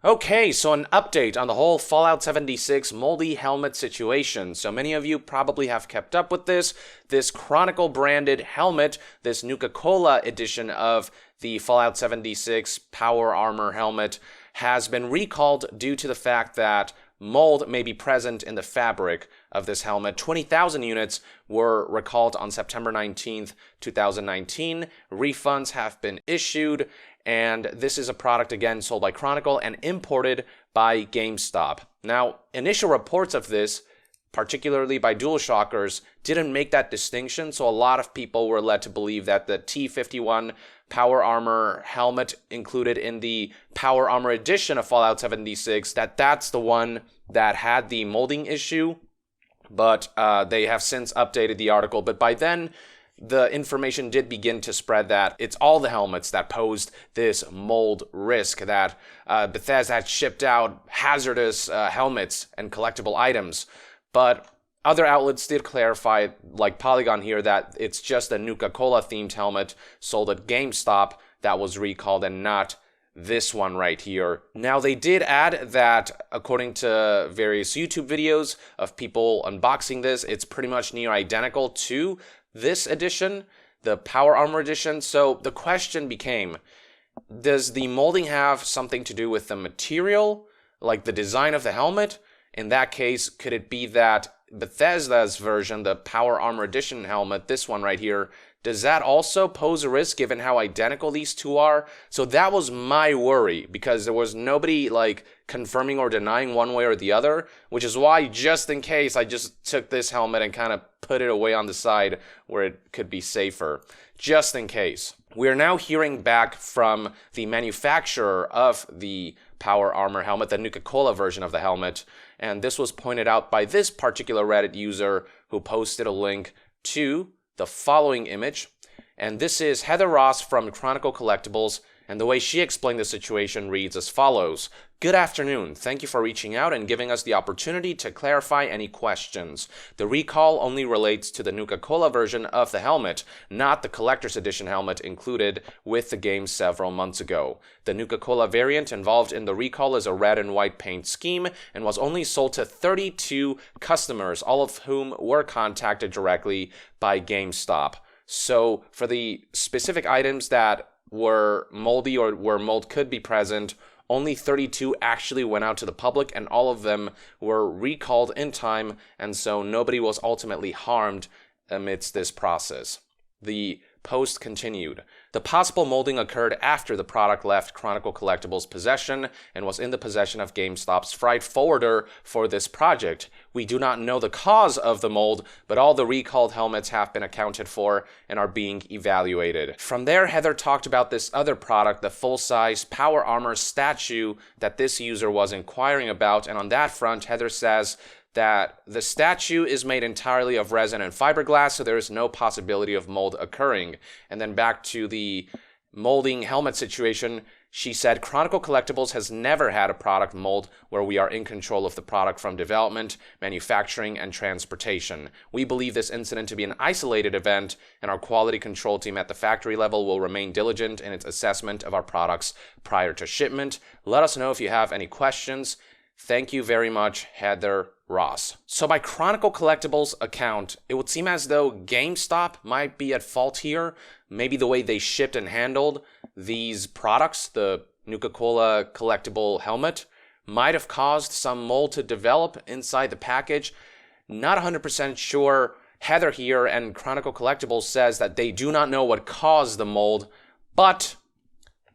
Okay, so an update on the whole Fallout 76 Moldy helmet situation. So many of you probably have kept up with this. This Chronicle branded helmet, this Nuka-Cola edition of the Fallout 76 Power Armor helmet, has been recalled due to the fact that mold may be present in the fabric of this helmet. 20,000 units were recalled on September 19th, 2019. Refunds have been issued, and this is a product, again, sold by Chronicle and imported by GameStop. Now, initial reports of this, particularly by DualShockers, didn't make that distinction, so a lot of people were led to believe that the T51 Power Armor helmet included in the Power Armor edition of Fallout 76, that's the one that had the molding issue, but they have since updated the article. But by then, the information did begin to spread that it's all the helmets that posed this mold risk, that Bethesda had shipped out hazardous helmets and collectible items. But other outlets did clarify, like Polygon here, that it's just a Nuka-Cola themed helmet sold at GameStop that was recalled and not this one right here. Now, they did add that, according to various YouTube videos of people unboxing this, it's pretty much near identical to this edition, the Power Armor edition. So the question became, does the molding have something to do with the material, like the design of the helmet? In that case, could it be that Bethesda's version, the Power Armor Edition helmet, this one right here, does that also pose a risk given how identical these two are? So that was my worry, because there was nobody like confirming or denying one way or the other, which is why, just in case, I just took this helmet and kind of put it away on the side where it could be safer, just in case. We are now hearing back from the manufacturer of the Power Armor helmet, the Nuka-Cola version of the helmet, and this was pointed out by this particular Reddit user who posted a link to the following image. And this is Heather Ross from Chronicle Collectibles, and the way she explained the situation reads as follows. Good afternoon. Thank you for reaching out and giving us the opportunity to clarify any questions. The recall only relates to the Nuka-Cola version of the helmet, not the collector's edition helmet included with the game several months ago. The Nuka-Cola variant involved in the recall is a red and white paint scheme and was only sold to 32 customers, all of whom were contacted directly by GameStop. So for the specific items that were moldy or where mold could be present, only 32 actually went out to the public, and all of them were recalled in time, and so nobody was ultimately harmed amidst this process. The post continued. The possible molding occurred after the product left Chronicle Collectibles' possession and was in the possession of GameStop's freight forwarder for this project. We do not know the cause of the mold, but all the recalled helmets have been accounted for and are being evaluated. From there, Heather talked about this other product, the full-size Power Armor statue that this user was inquiring about, and on that front, Heather says that the statue is made entirely of resin and fiberglass, so there is no possibility of mold occurring. And then back to the molding helmet situation, she said, Chronicle Collectibles has never had a product mold where we are in control of the product from development, manufacturing, and transportation. We believe this incident to be an isolated event, and our quality control team at the factory level will remain diligent in its assessment of our products prior to shipment. Let us know if you have any questions. Thank you very much, Heather Ross. So by Chronicle Collectibles' account, it would seem as though GameStop might be at fault here. Maybe the way they shipped and handled these products, the Nuka-Cola collectible helmet, might have caused some mold to develop inside the package. Not 100% sure. Heather here and Chronicle Collectibles says that they do not know what caused the mold, but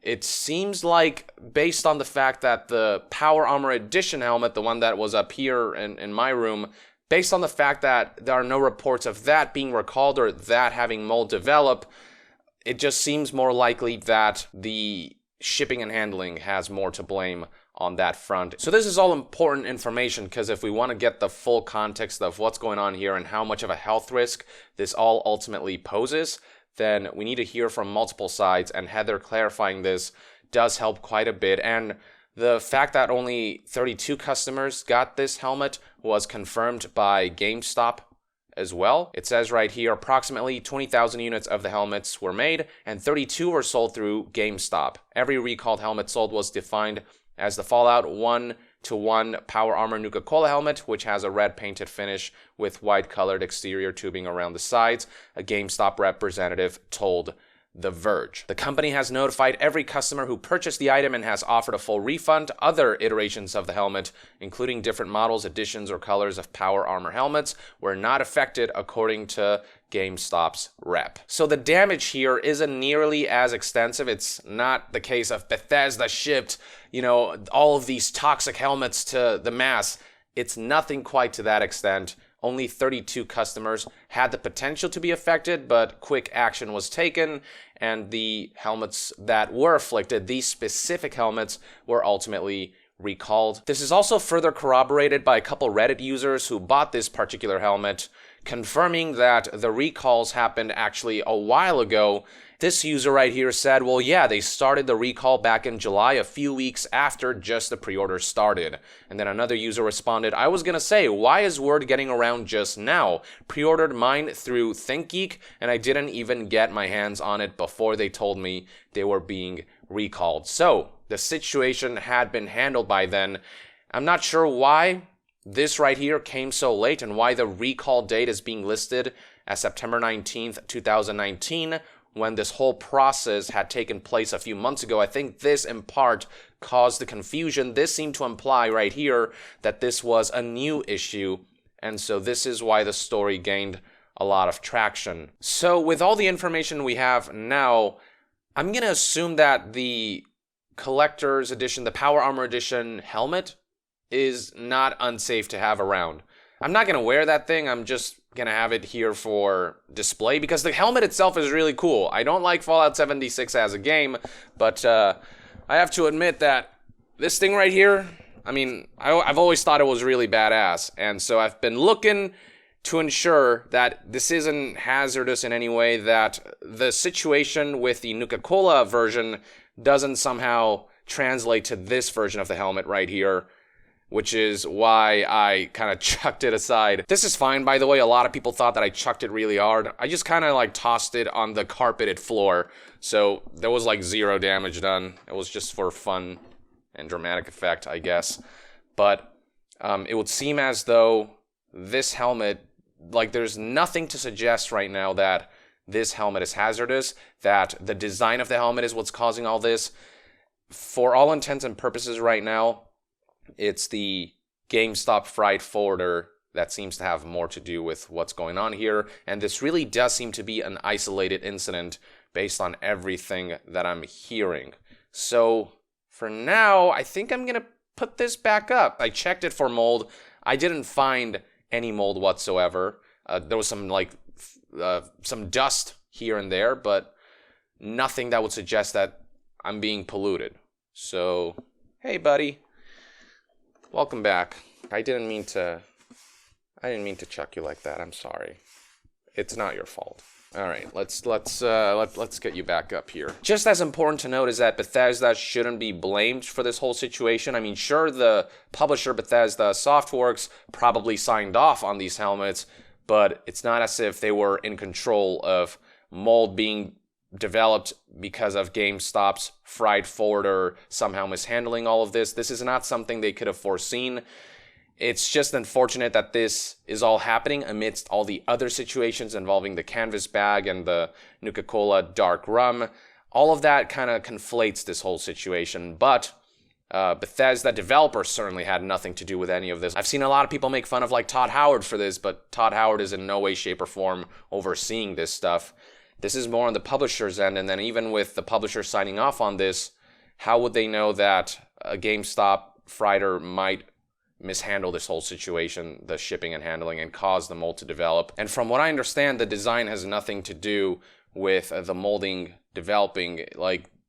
it seems like, based on the fact that the Power Armor Edition helmet, the one that was up here in my room, based on the fact that there are no reports of that being recalled or that having mold develop, it just seems more likely that the shipping and handling has more to blame on that front. So this is all important information, because if we want to get the full context of what's going on here and how much of a health risk this all ultimately poses, then we need to hear from multiple sides, and Heather clarifying this does help quite a bit. And the fact that only 32 customers got this helmet was confirmed by GameStop as well. It says right here, approximately 20,000 units of the helmets were made, and 32 were sold through GameStop. Every recalled helmet sold was defined as the Fallout 1-to-1 Power Armor Nuka-Cola helmet, which has a red painted finish with white colored exterior tubing around the sides, a GameStop representative told The Verge. The company has notified every customer who purchased the item and has offered a full refund. Other iterations of the helmet, including different models, editions, or colors of Power Armor helmets, were not affected, according to GameStop's rep. So the damage here isn't nearly as extensive. It's not the case of Bethesda shipped, all of these toxic helmets to the mass. It's nothing quite to that extent. Only 32 customers had the potential to be affected, but quick action was taken, and the helmets that were afflicted, these specific helmets, were ultimately recalled. This is also further corroborated by a couple Reddit users who bought this particular helmet, confirming that the recalls happened actually a while ago. This user right here said, well, yeah, they started the recall back in July, a few weeks after just the pre-order started. And then another user responded, I was gonna say, why is word getting around just now? Pre-ordered mine through ThinkGeek, and I didn't even get my hands on it before they told me they were being recalled. So, the situation had been handled by then. I'm not sure why this right here came so late and why the recall date is being listed as September 19th, 2019, when this whole process had taken place a few months ago. I think this in part caused the confusion. This seemed to imply right here that this was a new issue, and so this is why the story gained a lot of traction. So with all the information we have now, I'm going to assume that the collector's edition, the Power Armor edition helmet, is not unsafe to have around. I'm not going to wear that thing. I'm just going to have it here for display because the helmet itself is really cool. I don't like Fallout 76 as a game, but I have to admit that this thing right here, I've always thought it was really badass, and so I've been looking to ensure that this isn't hazardous in any way, that the situation with the Nuka-Cola version doesn't somehow translate to this version of the helmet right here, which is why I kind of chucked it aside. This is fine, by the way. A lot of people thought that I chucked it really hard. I just kind of tossed it on the carpeted floor, so there was 0 damage done. It was just for fun and dramatic effect, I guess. But it would seem as though this helmet, there's nothing to suggest right now that this helmet is hazardous, that the design of the helmet is what's causing all this. For all intents and purposes right now, it's the GameStop freight forwarder that seems to have more to do with what's going on here, and this really does seem to be an isolated incident based on everything that I'm hearing. So, for now, I think I'm going to put this back up. I checked it for mold. I didn't find any mold whatsoever. There was some dust here and there, but nothing that would suggest that I'm being polluted. So, hey buddy. Welcome back. I didn't mean to chuck you like that. I'm sorry. It's not your fault. All right, let's get you back up here. Just as important to note is that Bethesda shouldn't be blamed for this whole situation. Sure, the publisher Bethesda Softworks probably signed off on these helmets, but it's not as if they were in control of mold being developed because of GameStop's freight forwarder somehow mishandling all of this. This is not something they could have foreseen. It's just unfortunate that this is all happening amidst all the other situations involving the canvas bag and the Nuka-Cola dark rum. All of that kind of conflates this whole situation, but Bethesda developers certainly had nothing to do with any of this. I've seen a lot of people make fun of Todd Howard for this, but Todd Howard is in no way, shape, or form overseeing this stuff. This is more on the publisher's end, and then even with the publisher signing off on this, how would they know that a GameStop freighter might mishandle this whole situation, the shipping and handling, and cause the mold to develop? And from what I understand, the design has nothing to do with the molding developing.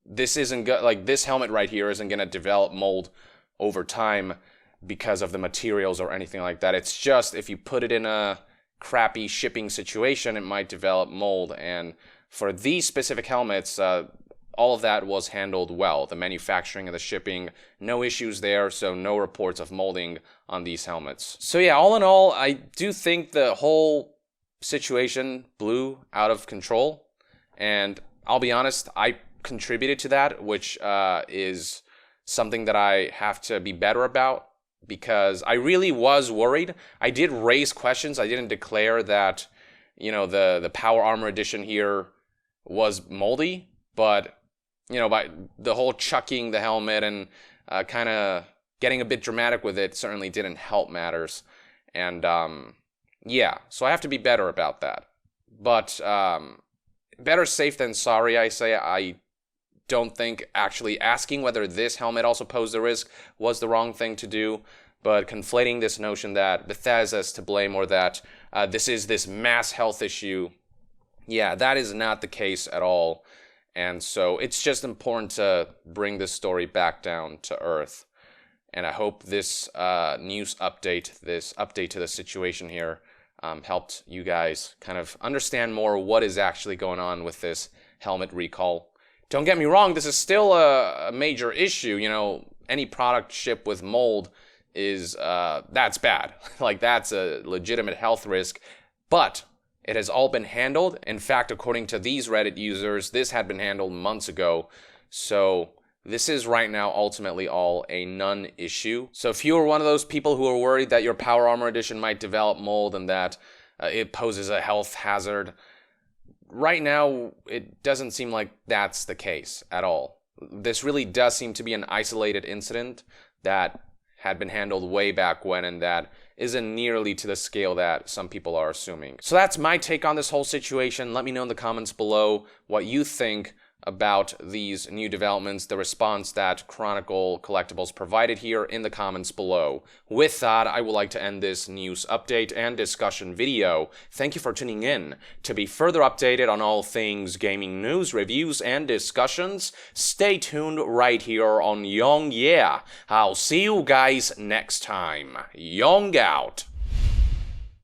This helmet right here isn't going to develop mold over time because of the materials or anything like that. It's just if you put it in a crappy shipping situation, it might develop mold, and for these specific helmets, all of that was handled well. The manufacturing and the shipping, no issues there, so no reports of molding on these helmets. So yeah, all in all, I do think the whole situation blew out of control, and I'll be honest, I contributed to that, which is something that I have to be better about, because I really was worried. I did raise questions. I didn't declare that, you know, the Power Armor edition here was moldy, but, you know, by the whole chucking the helmet and kind of getting a bit dramatic with it certainly didn't help matters. And yeah, so I have to be better about that. But better safe than sorry, I say. I don't think actually asking whether this helmet also posed a risk was the wrong thing to do, but conflating this notion that Bethesda's to blame or that this is this mass health issue, yeah, that is not the case at all. And so it's just important to bring this story back down to earth. And I hope this news update, this update to the situation here, helped you guys kind of understand more what is actually going on with this helmet recall. Don't get me wrong, this is still a major issue. You know, any product shipped with mold is, that's bad. Like, that's a legitimate health risk. But it has all been handled. In fact, according to these Reddit users, this had been handled months ago. So this is right now ultimately all a non-issue. So if you are one of those people who are worried that your Power Armor Edition might develop mold and that it poses a health hazard, right now it doesn't seem like that's the case at all. This really does seem to be an isolated incident that had been handled way back when, and that isn't nearly to the scale that some people are assuming. So that's my take on this whole situation. Let me know in the comments below what you think about these new developments, the response that Chronicle Collectibles provided here in the comments below. With that, I would like to end this news update and discussion video. Thank you for tuning in. To be further updated on all things gaming news, reviews, and discussions, stay tuned right here on Young Yeah. I'll see you guys next time. Young out.